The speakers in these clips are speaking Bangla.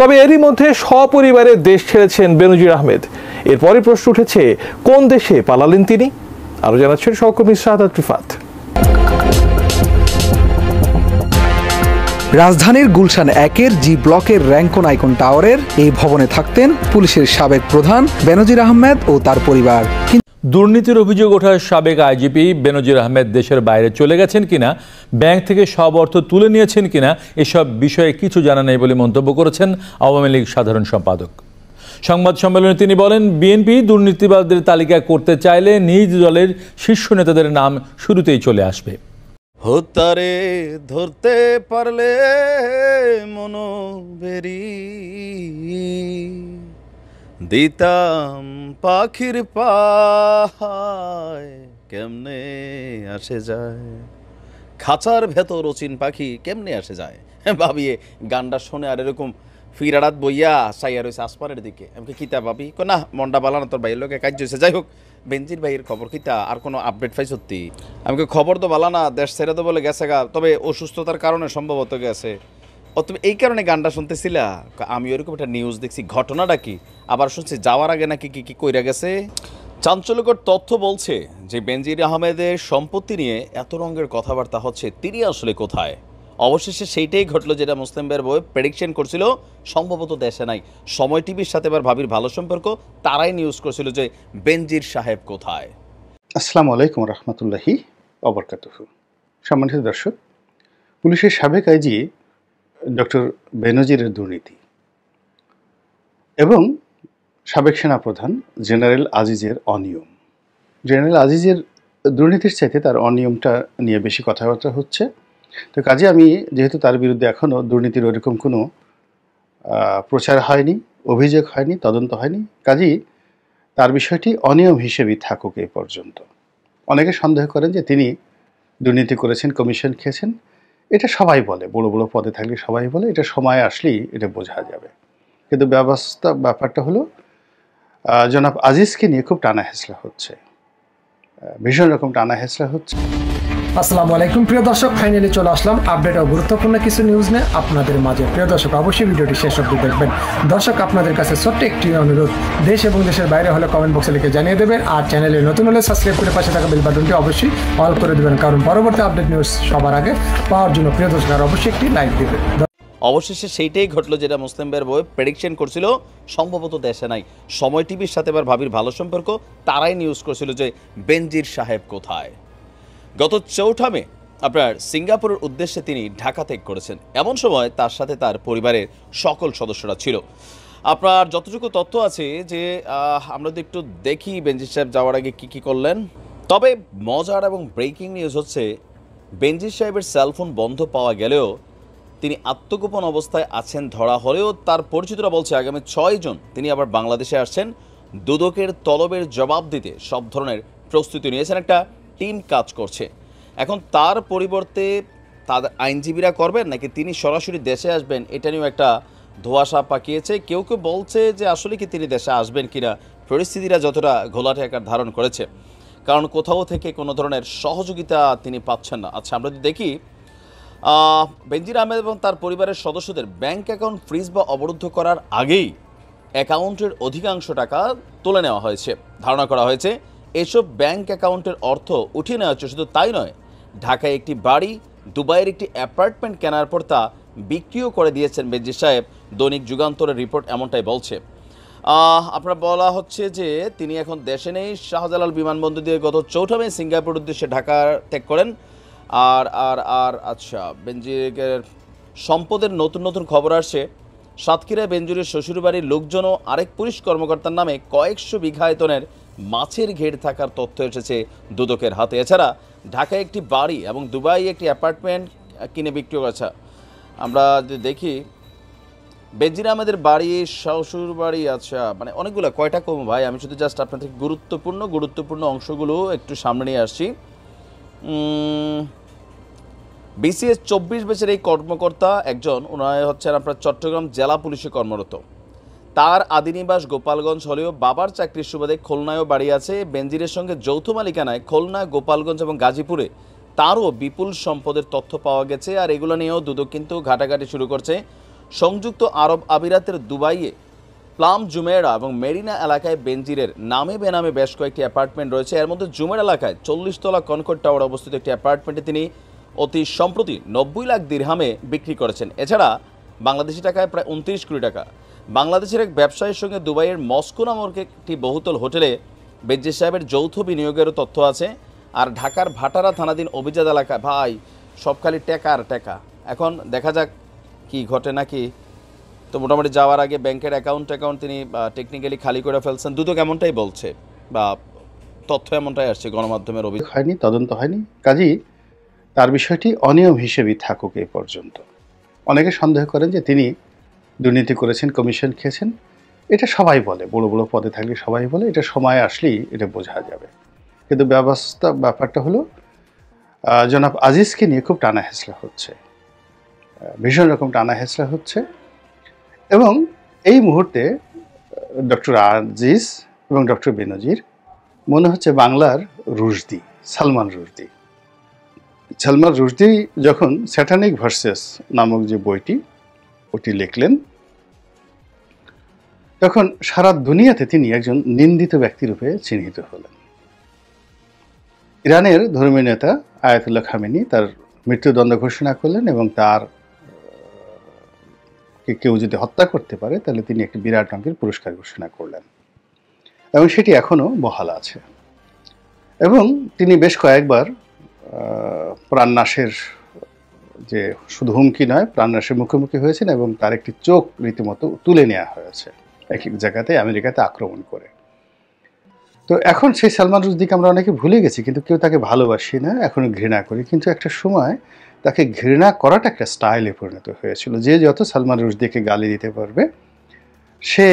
তবে এরই মধ্যে সপরিবারে দেশ ছেড়েছেন বেনজির আহমেদ। এরপরই প্রশ্ন উঠেছে, কোন দেশে পালালেন তিনি? আরো জানাচ্ছেন সহকর্মী সাদাত রিফাত। রাজধানীর গুলশান 1-এর জি ব্লকের র্যাঙ্কন আইকন টাওয়ারের এই ভবনে থাকতেন পুলিশের সাবেক প্রধান বেনজির আহমেদ ও তার পরিবার। দুর্নীতির অভিযোগ ওঠার সাবেক আইজিপি বেনজির আহমেদ দেশের বাইরে চলে গেছেন কিনা, ব্যাংক থেকে সব অর্থ তুলে নিয়েছেন কিনা, এসব বিষয়ে কিছু জানা নেই বলে মন্তব্য করেছেন আওয়ামী লীগ সাধারণ সম্পাদক। সংবাদ সম্মেলনে তিনি বলেন, বিএনপি দুর্নীতিবাদদের তালিকা করতে চাইলে নিজ দলের শীর্ষ নেতাদের নাম শুরুতেই চলে আসবে। হতারে ধরতে পারলে মনো বেরি দিতাম পাখির পায় কেমনে আসে যায়, খাঁচার ভেতর অচিন পাখি কেমনে আসে যায়। ভাবিয়ে গানটা শুনে আর এরকম ফিরারাত বইয়া চাইয়া রয়েছে আসপারের দিকে। আমি কিতা ভাবি না মনটা বালানো তোর ভাইয়ের লোকে কাজ হয়েছে। যাই হোক, বেনজির ভাইয়ের খবর কিতা, আর কোনো আপডেট পাই সত্যি? আমি খবর তো বালা না, দেশ ছেড়ে তো বলে গেছে গা, তবে অসুস্থতার কারণে সম্ভবত গেছে। ও তুমি এই কারণে গানটা শুনতেছিলা? আমি ওইরকম একটা নিউজ দেখছি, ঘটনাটা কি? আবার শুনছি যাওয়ার আগে নাকি কি কি কইরা গেছে। চাঞ্চল্যকর তথ্য বলছে যে বেনজির আহমেদের সম্পত্তি নিয়ে এত রঙের কথাবার্তা হচ্ছে, তিনি আসলে কোথায়? অবশেষে সেইটাই ঘটলো যেটা মুসলিম ভাইয়ের বই প্রেডিকশন করছিল, সম্ভবত দেশে নাই। সময় টিভির সাথে এবার ভাবির ভালো সম্পর্ক, তারাই নিউজ করছিল যে বেনজির সাহেব কোথায়। আসসালামু আলাইকুম রহমতুল্লাহি ওয়াবারাকাতুহু। সম্মানিত দর্শক, পুলিশের সাবেক আইজি ডক্টর বেনজিরের দুর্নীতি এবং সাবেক সেনাপ্রধান জেনারেল আজিজের অনিয়ম। জেনারেল আজিজের দুর্নীতির চাইতে তার অনিয়মটা নিয়ে বেশি কথাবার্তা হচ্ছে। তো কাজে আমি যেহেতু তার বিরুদ্ধে এখনও দুর্নীতির ওরকম কোনো প্রচার হয়নি, অভিযোগ হয়নি, তদন্ত হয়নি, কাজেই তার বিষয়টি অনিয়ম হিসেবেই থাকুক এই পর্যন্ত। অনেকে সন্দেহ করেন যে তিনি দুর্নীতি করেছেন, কমিশন খেয়েছেন। এটা সবাই বলে, বড় বড় পদে থাকলে সবাই বলে, এটা সময় আসলেই এটা বোঝা যাবে। কিন্তু ব্যাপারটা হলো জনাব আজিজকে নিয়ে খুব টানা হেঁচড়া হচ্ছে, ভীষণ রকম টানা হেঁচড়া হচ্ছে। আসসালামু আলাইকুম প্রিয় দর্শক, ফাইনালি চলে আসলাম আপডেট ও গুরুত্বপূর্ণ কিছু নিউজ নিয়ে আপনাদের মাঝে। প্রিয় দর্শক, অবশ্যই ভিডিওটি শেষ অবধি দেখবেন। দর্শক, আপনাদের কাছে ছোট্ট একটি অনুরোধ, দেশ এবং দেশের বাইরে হলে কমেন্ট বক্সে লিখে জানিয়ে দেবেন, আর চ্যানেলে নতুন হলে সাবস্ক্রাইব করে পাশে থাকা বেল বাটনটি অবশ্যই অল করে দেবেন, কারণ পরবর্তী আপডেট নিউজ সবার আগে পাওয়ার জন্য প্রিয় দর্শক আর অবশ্যই একটি লাইক দেবেন। অবশেষে সেইটাই ঘটলো যেটা মুসলিম ভাইয়ের বই প্রেডিকশন করছিল, সম্ভবত দেশে নাই। সময় টিভির সাথে এবার ভাবির ভালো সম্পর্ক, তারাই নিউজ করছিল যে বেনজির সাহেব কোথায়। গত 4 মে আপনার সিঙ্গাপুরের উদ্দেশ্যে তিনি ঢাকা ত্যাগ করেছেন। এমন সময় তার সাথে তার পরিবারের সকল সদস্যরা ছিল। আপনার যতটুকু তথ্য আছে যে আমরা যদি একটু দেখি বেনজির সাহেব যাওয়ার আগে কি কি করলেন। তবে মজার এবং ব্রেকিং নিউজ হচ্ছে, বেনজির সাহেবের সেলফোন বন্ধ পাওয়া গেলেও তিনি আত্মগোপন অবস্থায় আছেন ধরা হলেও তার পরিচিতরা বলছে আগামী 6 জুন তিনি আবার বাংলাদেশে আসছেন। দুদকের তলবের জবাব দিতে সব ধরনের প্রস্তুতি নিয়েছেন, একটা টিম কাজ করছে। এখন তার পরিবর্তে তাদের আইনজীবীরা করবেন নাকি তিনি সরাসরি দেশে আসবেন, এটা নিয়েও একটা ধোঁয়াশা পাকিয়েছে। কেউ কেউ বলছে যে আসলে কি তিনি দেশে আসবেন কিনা, পরিস্থিতিরা যতটা ঘোলাটে আকার ধারণ করেছে, কারণ কোথাও থেকে কোনো ধরনের সহযোগিতা তিনি পাচ্ছেন না। আচ্ছা, আমরা যদি দেখি বেনজির আহমেদ এবং তার পরিবারের সদস্যদের ব্যাংক অ্যাকাউন্ট ফ্রিজ বা অবরুদ্ধ করার আগেই অ্যাকাউন্টের অধিকাংশ টাকা তুলে নেওয়া হয়েছে। ধারণা করা হয়েছে এসব ব্যাংক অ্যাকাউন্টের অর্থ উঠিয়ে নেওয়া হচ্ছে। শুধু তাই নয়, ঢাকায় একটি বাড়ি, দুবাইয়ের একটি অ্যাপার্টমেন্ট কেনার পর তা বিক্রিও করে দিয়েছেন বেনজির সাহেব। দৈনিক যুগান্তরের রিপোর্ট এমনটাই বলছে। আপনার বলা হচ্ছে যে তিনি এখন দেশে নেই। শাহজালাল বিমানবন্দর দিয়ে গত 4 মে সিঙ্গাপুর উদ্দেশ্যে ঢাকা ত্যাগ করেন। আর আর আর আচ্ছা, বেনজিরের সম্পদের নতুন নতুন খবর আসছে। সাতক্ষীরায় বেনজিরের শ্বশুরবাড়ির লোকজন ও আরেক পুলিশ কর্মকর্তার নামে কয়েকশো বিঘা আয়তনের মাছের ঘের থাকার তথ্য এসেছে দুদকের হাতে। এছাড়া ঢাকায় একটি বাড়ি এবং দুবাই একটি অ্যাপার্টমেন্ট কিনে বিক্রি করেছে। আমরা যদি দেখি বেনজির আহমেদের বাড়ি, শ্বশুর বাড়ি, আচ্ছা মানে অনেকগুলো, কয়টা কম ভাই, আমি শুধু জাস্ট আপনাদের গুরুত্বপূর্ণ অংশগুলো একটু সামনে নিয়ে আসছি। বিসিএস 24 ব্যাচের এই কর্মকর্তা একজন, ওনার হচ্ছেন আপনার চট্টগ্রাম জেলা পুলিশে কর্মরত। তার আদিনিবাস গোপালগঞ্জ হলেও বাবার চাকরির সুবাদে খুলনায়ও বাড়ি আছে। বেনজিরের সঙ্গে যৌথ মালিকানায় খুলনা, গোপালগঞ্জ এবং গাজীপুরে তারও বিপুল সম্পদের তথ্য পাওয়া গেছে। আর এগুলো নিয়েও দুদক কিন্তু ঘাটাঘাটি শুরু করছে। সংযুক্ত আরব আমিরাতের দুবাইয়ে প্লাম জুমেরা এবং মেরিনা এলাকায় বেনজিরের নামে বেনামে বেশ কয়েকটি অ্যাপার্টমেন্ট রয়েছে। এর মধ্যে জুমের এলাকায় 40 তলা কনকর্ড টাওয়ার অবস্থিত একটি অ্যাপার্টমেন্টে তিনি অতি সম্প্রতি 90 লাখ দিরহামে বিক্রি করেছেন। এছাড়া বাংলাদেশি টাকায় প্রায় 29 কোটি টাকা। বাংলাদেশের এক ব্যবসায়ীর সঙ্গে দুবাইয়ের মস্কো নামক একটি বহুতল হোটেলে বেনজির সাহেবের যৌথ বিনিয়োগেরও তথ্য আছে। আর ঢাকার ভাটারা থানাধীন অভিজাত এলাকায় ভাই সব খালি টেকা আর টেকা। এখন দেখা যাক কি ঘটে নাকি। তো মোটামুটি যাওয়ার আগে ব্যাংকের অ্যাকাউন্ট তিনি টেকনিক্যালি খালি করে ফেলছেন, দুদক এমনটাই বলছে বা তথ্য এমনটাই আসছে গণমাধ্যমের অভিযোগ। হয়নি, তদন্ত হয়নি, কাজেই তার বিষয়টি অনিয়ম হিসেবেই থাকুক এই পর্যন্ত। অনেকে সন্দেহ করেন যে তিনি দুর্নীতি করেছেন, কমিশন খেয়েছেন। এটা সবাই বলে, বড় বড় পদে থাকলে সবাই বলে, এটা সময় আসলেই এটা বোঝা যাবে। কিন্তু ব্যাপারটা হলো জনাব আজিজকে নিয়ে খুব টানা হেঁচড়া হচ্ছে, ভীষণ রকম টানা হেঁচড়া হচ্ছে। এবং এই মুহূর্তে ডক্টর আজিজ এবং ডক্টর বেনজির মনে হচ্ছে বাংলার রুশদি, সালমান রুশদি। সালমান রুশদি যখন স্যাটানিক ভার্সেস নামক যে বইটি ওটি লিখলেন, তখন সারা দুনিয়াতে তিনি একজন নিন্দিত ব্যক্তিরূপে চিহ্নিত হলেন। ইরানের ধর্মীয় নেতা আয়াতুল্লাহ খামেনি তার মৃত্যুদণ্ড ঘোষণা করলেন এবং তার কেউ যদি হত্যা করতে পারে তাহলে তিনি একটি বিরাট অঙ্কের পুরস্কার ঘোষণা করলেন এবং সেটি এখনো বহাল আছে। এবং তিনি বেশ কয়েকবার প্রাণনাশের যে শুধু হুমকি নয়, প্রাণনাশের মুখোমুখি হয়েছেন এবং তার একটি চোখ রীতিমতো তুলে নেওয়া হয়েছে এক এক জায়গাতে আমেরিকাতে আক্রমণ করে। তো এখন সেই সালমান রুশদিকে আমরা অনেকে ভুলে গেছি, কিন্তু কেউ তাকে ভালোবাসি না, এখনো ঘৃণা করি। কিন্তু একটা সময় তাকে ঘৃণা করাটা একটা স্টাইলে পরিণত হয়েছিল। যে যত সালমান রুশদিকে গালি দিতে পারবে সে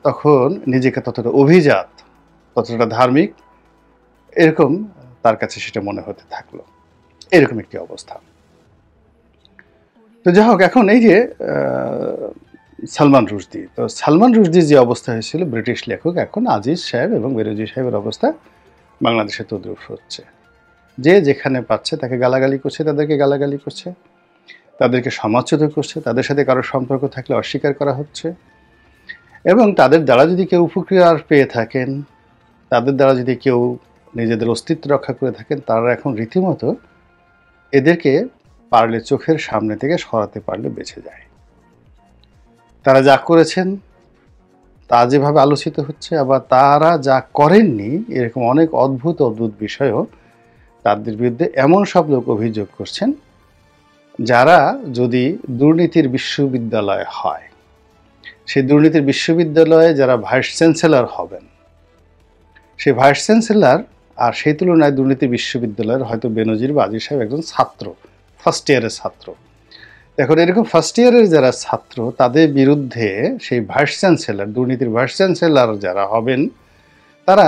তখন নিজেকে ততটা অভিজাত, ততটা ধার্মিক, এরকম তার কাছে সেটা মনে হতে থাকলো। এরকম একটি অবস্থা। তো যাই হোক, এখন এই যে সালমান রুশদি, তো সালমান রুশদির যে অবস্থা হয়েছিল ব্রিটিশ লেখক, এখন আজিজ সাহেব এবং বেনজির সাহেবের অবস্থা বাংলাদেশে তদ্রূপ হচ্ছে। যে যেখানে পাচ্ছে তাকে গালাগালি করছে, তাদেরকে গালাগালি করছে, তাদেরকে সমাজচ্যুত করছে, তাদের সাথে কারো সম্পর্ক থাকলে অস্বীকার করা হচ্ছে। এবং তাদের দ্বারা যদি কেউ উপকার পেয়ে থাকেন, তাদের দ্বারা যদি কেউ নিজেদের অস্তিত্ব রক্ষা করে থাকেন, তারা এখন রীতিমতো এদেরকে পারলে চোখের সামনে থেকে সরাতে পারলে বেঁচে যায়। তারা যা করেছেন তা যেভাবে আলোচিত হচ্ছে, আবার তারা যা করেননি এরকম অনেক অদ্ভুত অদ্ভুত বিষয়ও তাদের বিরুদ্ধে এমন সব লোক অভিযোগ করছেন যারা যদি দুর্নীতির বিশ্ববিদ্যালয় হয়, সেই দুর্নীতির বিশ্ববিদ্যালয়ে যারা ভাইস চ্যান্সেলর হবেন, সেই ভাইস চ্যান্সেলর আর সেই তুলনায় দুর্নীতি বিশ্ববিদ্যালয়ের হয়তো বেনজির বা আজিজ সাহেব একজন ছাত্র, ফার্স্ট ইয়ারের ছাত্র। এখন এরকম ফার্স্ট ইয়ারের যারা ছাত্র তাদের বিরুদ্ধে সেই ভাইস চ্যান্সেলর, দুর্নীতির ভাইস চ্যান্সেলর যারা হবেন, তারা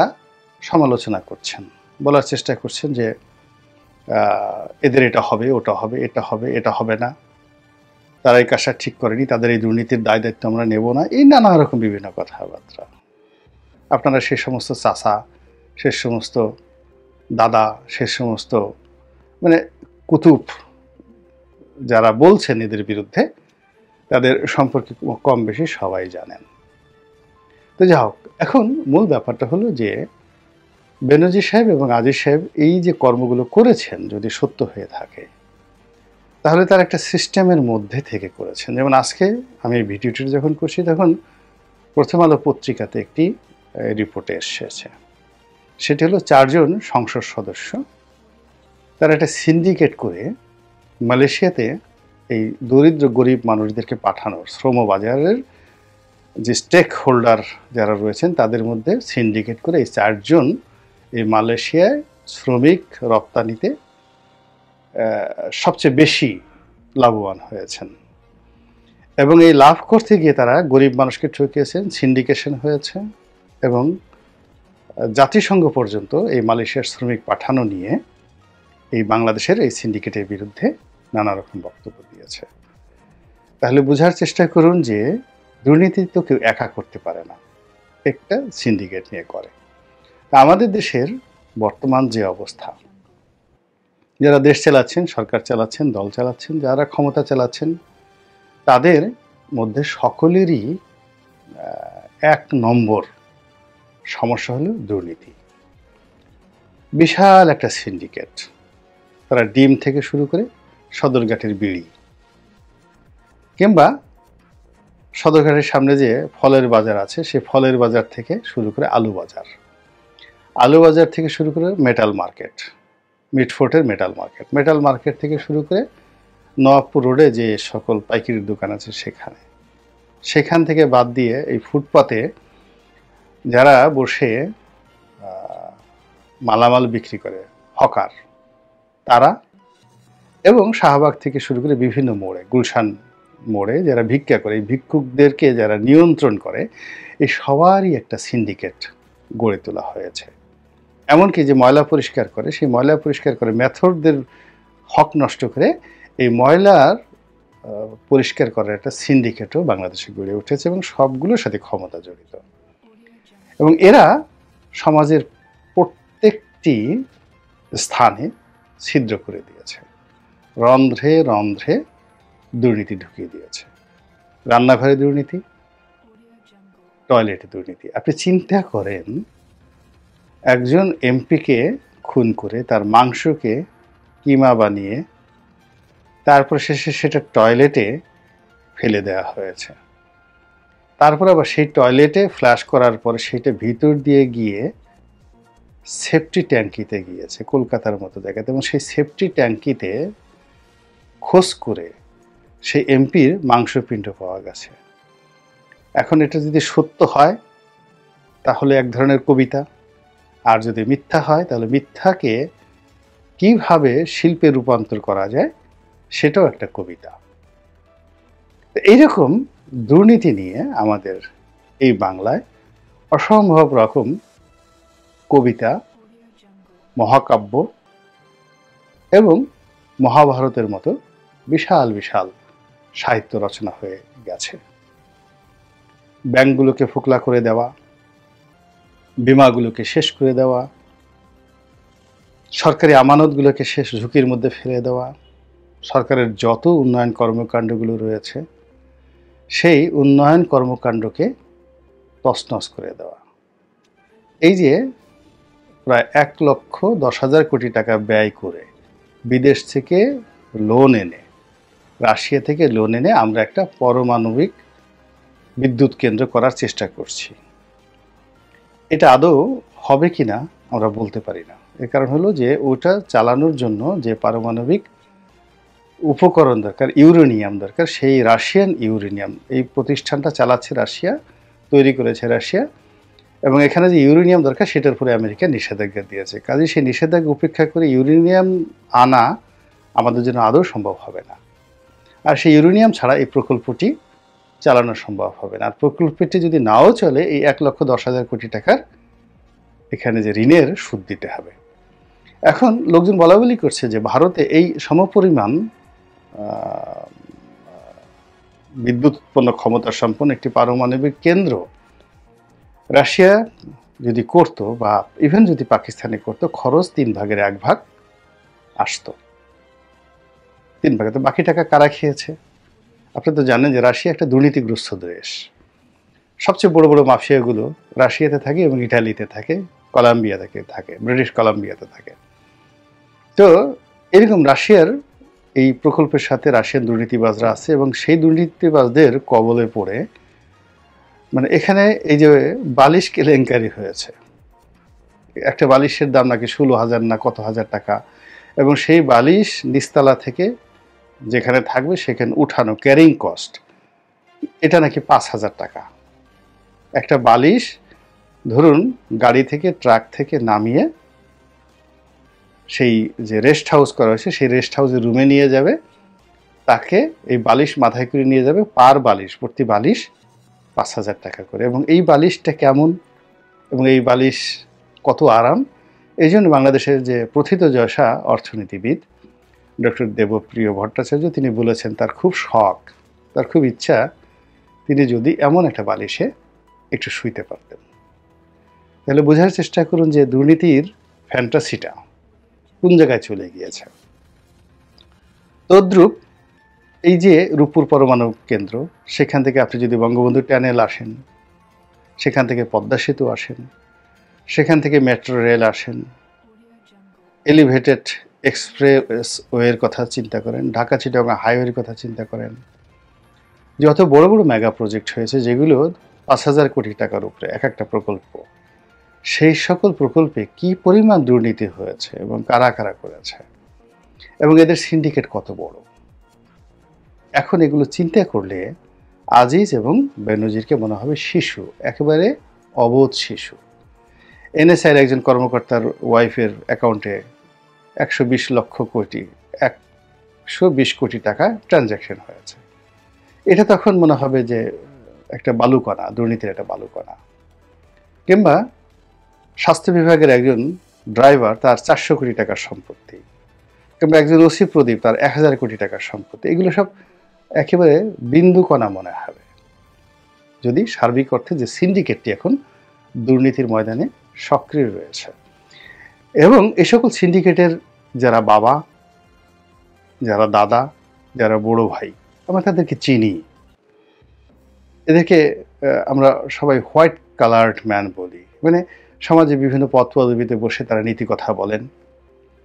সমালোচনা করছেন, বলার চেষ্টা করছেন যে এদের এটা হবে, ওটা হবে, এটা হবে, এটা হবে না, তারা এই কাজটা ঠিক করেনি, তাদের এই দুর্নীতির দায় দায়িত্ব আমরা নেব না, এই নানা রকম বিভিন্ন কথাবার্তা। আপনারা সে সমস্ত চাচা, সে সমস্ত দাদা, সে সমস্ত মানে কুতুব যারা বলছেন এদের বিরুদ্ধে, তাদের সম্পর্কে কম বেশি সবাই জানেন। তো যাই হোক, এখন মূল ব্যাপারটা হলো যে বেনজির সাহেব এবং আজিজ সাহেব এই যে কর্মগুলো করেছেন যদি সত্য হয়ে থাকে, তাহলে তার একটা সিস্টেমের মধ্যে থেকে করেছেন। যেমন আজকে আমি এই ভিডিওটি যখন করছি তখন প্রথম আলো পত্রিকাতে একটি রিপোর্টে এসেছে, সেটি হলো 4 জন সংসদ সদস্য তারা একটা সিন্ডিকেট করে মালয়েশিয়াতে এই দরিদ্র গরিব মানুষদেরকে পাঠানোর, শ্রমবাজারের যে স্টেক হোল্ডার যারা রয়েছেন তাদের মধ্যে সিন্ডিকেট করে এই 4 জন এই মালয়েশিয়ায় শ্রমিক রপ্তানিতে সবচেয়ে বেশি লাভবান হয়েছেন। এবং এই লাভ করতে গিয়ে তারা গরিব মানুষকে ঠকিয়েছেন, সিন্ডিকেশন হয়েছে এবং জাতিসংঘ পর্যন্ত এই মালয়েশিয়ার শ্রমিক পাঠানো নিয়ে এই বাংলাদেশের এই সিন্ডিকেটের বিরুদ্ধে নানা রকম বক্তব্য দিয়েছে। তাহলে বোঝার চেষ্টা করুন যে দুর্নীতি তো কেউ একা করতে পারে না, একটা সিন্ডিকেট নিয়ে করে। আমাদের দেশের বর্তমান যে অবস্থা, যারা দেশ চালাচ্ছেন, সরকার চালাচ্ছেন, দল চালাচ্ছেন, যারা ক্ষমতা চালাচ্ছেন, তাদের মধ্যে সকলেরই এক নম্বর সমস্যা হলো দুর্নীতি। বিশাল একটা সিন্ডিকেট, তারা ডিম থেকে শুরু করে সদরঘাটের বিড়ি, কিংবা সদরঘাটের সামনে যে ফলের বাজার আছে সেই ফলের বাজার থেকে শুরু করে আলু বাজার থেকে শুরু করে মেটাল মার্কেট, মিটফোর্টের মেটাল মার্কেট থেকে শুরু করে নবাবপুর রোডে যে সকল পাইকারির দোকান আছে সেখান থেকে বাদ দিয়ে এই ফুটপাতে যারা বসে মালামাল বিক্রি করে হকার তারা, এবং শাহবাগ থেকে শুরু করে বিভিন্ন মোড়ে, গুলশান মোড়ে যারা ভিক্ষা করে, এই ভিক্ষুকদেরকে যারা নিয়ন্ত্রণ করে, এই সবারই একটা সিন্ডিকেট গড়ে তোলা হয়েছে। এমনকি যে ময়লা পরিষ্কার করে, সেই ময়লা পরিষ্কার করে মেথরদের হক নষ্ট করে এই ময়লার পরিষ্কার করার একটা সিন্ডিকেটও বাংলাদেশে গড়ে উঠেছে এবং সবগুলোর সাথে ক্ষমতা জড়িত। এবং এরা সমাজের প্রত্যেকটি স্থানে ছিদ্র করে দিয়েছে, রন্ধ্রে রন্ধ্রে দুর্নীতি ঢুকিয়ে দিয়েছে। রান্নাঘরে দুর্নীতি, টয়লেটে দুর্নীতি। আপনি চিন্তা করেন, একজন এমপিকে খুন করে তার মাংসকে কিমা বানিয়ে তারপর শেষে সেটা টয়লেটে ফেলে দেওয়া হয়েছে। তারপর আবার সেই টয়লেটে ফ্লাশ করার পরে সেটা ভিতর দিয়ে গিয়ে সেফটি ট্যাঙ্কিতে গিয়েছে কলকাতার মতো জায়গাতে, এবং সেই সেফটি ট্যাঙ্কিতে খোঁজ করে সেই এমপির মাংসপিণ্ড পাওয়া গেছে। এখন এটা যদি সত্য হয় তাহলে এক ধরনের কবিতা, আর যদি মিথ্যা হয় তাহলে মিথ্যাকে কিভাবে শিল্পে রূপান্তর করা যায় সেটাও একটা কবিতা। এইরকম দুর্নীতি নিয়ে আমাদের এই বাংলায় অসম্ভব রকম কবিতা, মহাকাব্য এবং মহাভারতের মতো বিশাল বিশাল সাহিত্য রচনা হয়ে গেছে। ব্যাংকগুলোকে ফোকলা করে দেওয়া, বিমাগুলোকে শেষ করে দেওয়া, সরকারি আমানতগুলোকে শেষ ঝুঁকির মধ্যে ফেলে দেওয়া, সরকারের যত উন্নয়ন কর্মকাণ্ডগুলো রয়েছে সেই উন্নয়ন কর্মকাণ্ডকে তছনছ করে দেওয়া। এই যে প্রায় 1,10,000 কোটি টাকা ব্যয় করে বিদেশ থেকে লোন এনে, রাশিয়া থেকে লোন এনে আমরা একটা পারমাণবিক বিদ্যুৎ কেন্দ্র করার চেষ্টা করছি। এটা আদৌ হবে কিনা আমরা বলতে পারি না। এর কারণ হলো যে ওটা চালানোর জন্য যে পারমাণবিক উপকরণ দরকার, ইউরেনিয়াম দরকার, সেই রাশিয়ান ইউরেনিয়াম, এই প্রতিষ্ঠানটা চালাচ্ছে রাশিয়া, তৈরি করেছে রাশিয়া, এবং এখানে যে ইউরেনিয়াম দরকার সেটার উপরে আমেরিকা নিষেধাজ্ঞা দিয়েছে। কাজে সেই নিষেধাজ্ঞা উপেক্ষা করে ইউরেনিয়াম আনা আমাদের জন্য আদৌ সম্ভব হবে না। আর সেই ইউরেনিয়াম ছাড়া এই প্রকল্পটি চালানো সম্ভব হবে না। আর প্রকল্পটি যদি নাও চলে, এই 1,10,000 কোটি টাকার এখানে যে ঋণের সুদ দিতে হবে। এখন লোকজন বলাবলি করছে যে ভারতে এই সমপরিমাণ বিদ্যুৎ উৎপন্ন ক্ষমতা সম্পন্ন একটি পারমাণবিক কেন্দ্র রাশিয়া যদি করত, বা ইভেন যদি পাকিস্তানে করত, খরচ 3 ভাগের 1 ভাগ আসতো। 3 ভাগে তো বাকি টাকা কারা খেয়েছে? আপনি তো জানেন যে রাশিয়া একটা দুর্নীতিগ্রস্ত দেশ। সবচেয়ে বড় বড় মাফিয়াগুলো রাশিয়াতে থাকে এবং ইটালিতে থাকে, কলম্বিয়াতে থাকে, ব্রিটিশ কলম্বিয়াতে থাকে। তো এরকম রাশিয়ার এই প্রকল্পের সাথে রাশিয়ান দুর্নীতিবাজরা আছে, এবং সেই দুর্নীতিবাজদের কবলে পড়ে মানে এখানে এই যে বালিশ কেলেঙ্কারি হয়েছে, একটা বালিশের দাম নাকি 16,000 না কত হাজার টাকা, এবং সেই বালিশ নিচতলা থেকে যেখানে থাকবে সেখানে উঠানো ক্যারিং কস্ট এটা নাকি 5,000 টাকা। একটা বালিশ ধরুন গাড়ি থেকে, ট্রাক থেকে নামিয়ে সেই যে রেস্ট হাউস করা হয়েছে সেই রেস্ট হাউসের রুমে নিয়ে যাবে, তাকে এই বালিশ মাথায় করে নিয়ে যাবে, পার বালিশ, প্রতি বালিশ 5,000 টাকা করে। এবং এই বালিশটা কেমন এবং এই বালিশ কত আরাম, এই জন্য বাংলাদেশের যে প্রথিতযশা অর্থনীতিবিদ ডক্টর দেবপ্রিয় ভট্টাচার্য তিনি বলেছেন তার খুব শখ, তার খুব ইচ্ছা তিনি যদি এমন একটা বালিশে একটু শুইতে পারতেন। তাহলে বোঝার চেষ্টা করুন যে দুর্নীতির ফ্যান্টাসিটা কোন জায়গায় চলে গিয়েছে। তদ্রূপ এই যে রূপপুর পরমাণু কেন্দ্র, সেখান থেকে আপনি যদি বঙ্গবন্ধু টানেল আসেন, সেখান থেকে পদ্মা সেতু আসেন, সেখান থেকে মেট্রো রেল আসেন, এলিভেটেড এক্সপ্রেস ওয়ের কথা চিন্তা করেন, ঢাকা চিটাগাং হাইওয়ের কথা চিন্তা করেন, যত বড় বড় মেগা প্রজেক্ট হয়েছে যেগুলো 5,000 কোটি টাকার উপরে এক একটা প্রকল্প, সেই সকল প্রকল্পে কি পরিমাণ দুর্নীতি হয়েছে এবং কারা কারা করেছে এবং এদের সিন্ডিকেট কত বড়। এখন এগুলো চিন্তা করলে আজিজ এবং বেনজিরকে মনে হবে শিশু, একেবারে অবোধ শিশু। এনএসআইয়ের একজন কর্মকর্তার ওয়াইফের অ্যাকাউন্টে 120 কোটি টাকা ট্রানজ্যাকশন হয়েছে। এটা তখন মনে হবে যে একটা বালুকণা, দুর্নীতির একটা বালুকণা। কিংবা স্বাস্থ্য বিভাগের একজন ড্রাইভার, তার 400 কোটি টাকার সম্পত্তি, কিংবা একজন ওসি প্রদীপ, তার 1000 কোটি টাকার সম্পত্তি, এগুলো সব একেবারে বিন্দুকণা মনে হবে যদি সার্বিক অর্থে যে সিন্ডিকেটটি এখন দুর্নীতির ময়দানে সক্রিয় রয়েছে। এবং এ সকল সিন্ডিকেটের যারা বাবা, যারা দাদা, যারা বড় ভাই, আমরা তাদেরকে চিনি। এদেরকে আমরা সবাই হোয়াইট কালার্ড ম্যান বলি। মানে সমাজে বিভিন্ন পদ পদবিতে বসে তারা নীতি কথা বলেন,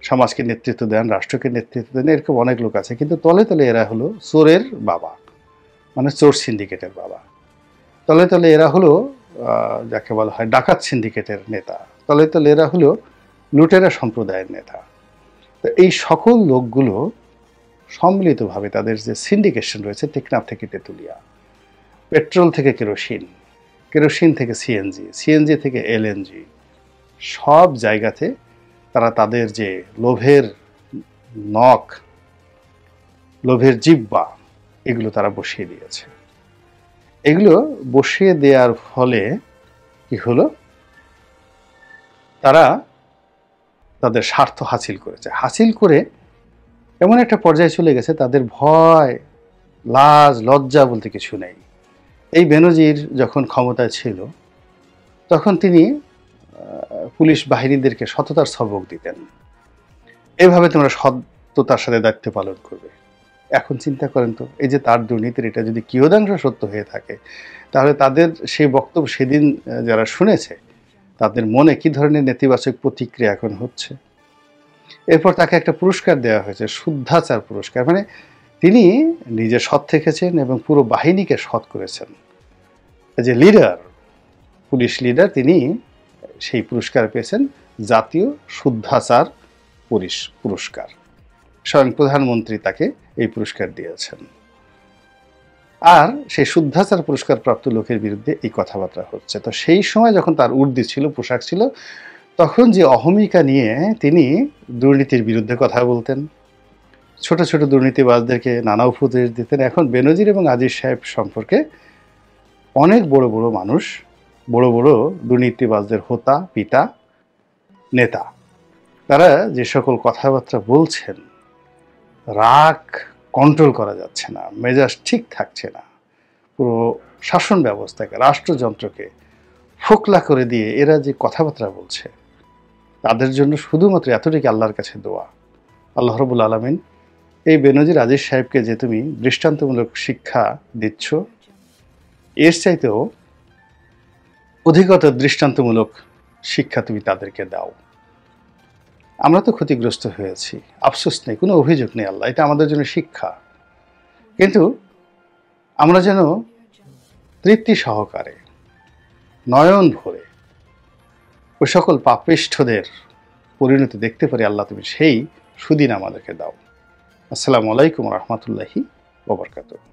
সমাজকে নেতৃত্ব দেন, রাষ্ট্রকে নেতৃত্ব দেন, এরকম অনেক লোক আছে। কিন্তু তলে তলে এরা হলো চোরের বাবা, মানে চোর সিন্ডিকেটের বাবা। তলে তলে এরা হলো যাকে বলা হয় ডাকাত সিন্ডিকেটের নেতা। তলে তলে এরা হলো লুটেরা সম্প্রদায়ের নেতা। তো এই সকল লোকগুলো সম্মিলিতভাবে তাদের যে সিন্ডিকেশন রয়েছে, টেকনাফ থেকে তেঁতুলিয়া, পেট্রোল থেকে কেরোসিন, কেরোসিন থেকে সিএনজি, সিএনজি থেকে এলএনজি, সব জায়গাতে তারা তাদের যে লোভের নখ, লোভের জিহ্বা, এগুলো তারা বসিয়ে দিয়েছে। এগুলো বসিয়ে দেওয়ার ফলে কি হলো, তারা তাদের স্বার্থ হাসিল করেছে। হাসিল করে এমন একটা পর্যায়ে চলে গেছে তাদের ভয়, লাজ, লজ্জা বলতে কিছু নেই। এই বেনজির যখন ক্ষমতায় ছিল তখন তিনি পুলিশ বাহিনীদেরকে সততার সবক দিতেন, এভাবে তোমরা সত্যতার সাথে দায়িত্ব পালন করবে। এখন চিন্তা করেন তো, এই যে তার দুর্নীতির এটা যদি কিয়দাংশ সত্য হয়ে থাকে, তাহলে তাদের সেই বক্তব্য সেদিন যারা শুনেছে তাদের মনে কি ধরনের নেতিবাচক প্রতিক্রিয়া এখন হচ্ছে। এরপর তাকে একটা পুরস্কার দেওয়া হয়েছে, শুদ্ধাচার পুরস্কার। মানে তিনি নিজে সৎ থেকেছেন এবং পুরো বাহিনীকে সৎ করেছেন। যে লিডার, পুলিশ লিডার, তিনি সেই পুরস্কার পেয়েছেন, জাতীয় শুদ্ধাচার পুরস্কার। স্বয়ং প্রধানমন্ত্রী তাকে এই পুরস্কার দিয়েছেন। আর সেই শুদ্ধাচার পুরস্কার প্রাপ্ত লোকের বিরুদ্ধে এই কথাবার্তা হচ্ছে। তো সেই সময় যখন তার উর্দি ছিল, পোশাক ছিল, তখন যে অহমিকা নিয়ে তিনি দুর্নীতির বিরুদ্ধে কথা বলতেন, ছোট ছোট দুর্নীতিবাজদেরকে নানা উপদেশ দিতেন। এখন বেনজির এবং আজিজ সাহেব সম্পর্কে অনেক বড় বড় মানুষ, বড় বড় দুর্নীতিবাজদের হোতা, পিতা, নেতা, তারা যে সকল কথাবার্তা বলছেন, রাগ কন্ট্রোল করা যাচ্ছে না, মেজাজ ঠিক থাকছে না, পুরো শাসন ব্যবস্থাকে, রাষ্ট্রযন্ত্রকে ফোকলা করে দিয়ে এরা যে কথাবার্তা বলছে, তাদের জন্য শুধুমাত্র এতটুকু আল্লাহর কাছে দোয়া, আল্লাহ রাব্বুল আলামিন এই বেনজির আজিজ সাহেবকে যে তুমি দৃষ্টান্তমূলক শিক্ষা দিচ্ছ, এর চাইতেও অধিকতর দৃষ্টান্তমূলক শিক্ষা তুমি তাদেরকে দাও। আমরা তো ক্ষতিগ্রস্ত হয়েছি, আফসোস নেই, কোনো অভিযোগ নেই আল্লাহ, এটা আমাদের জন্য শিক্ষা। কিন্তু আমরা যেন তৃপ্তি সহকারে, নয়ন ভরে ওই সকল পাপিষ্ঠদের পরিণতি দেখতে পারি আল্লাহ, তুমি সেই সুদিন আমাদেরকে দাও। আসসালামু আলাইকুম রহমতুল্লাহি ওয়া বারাকাতুহু।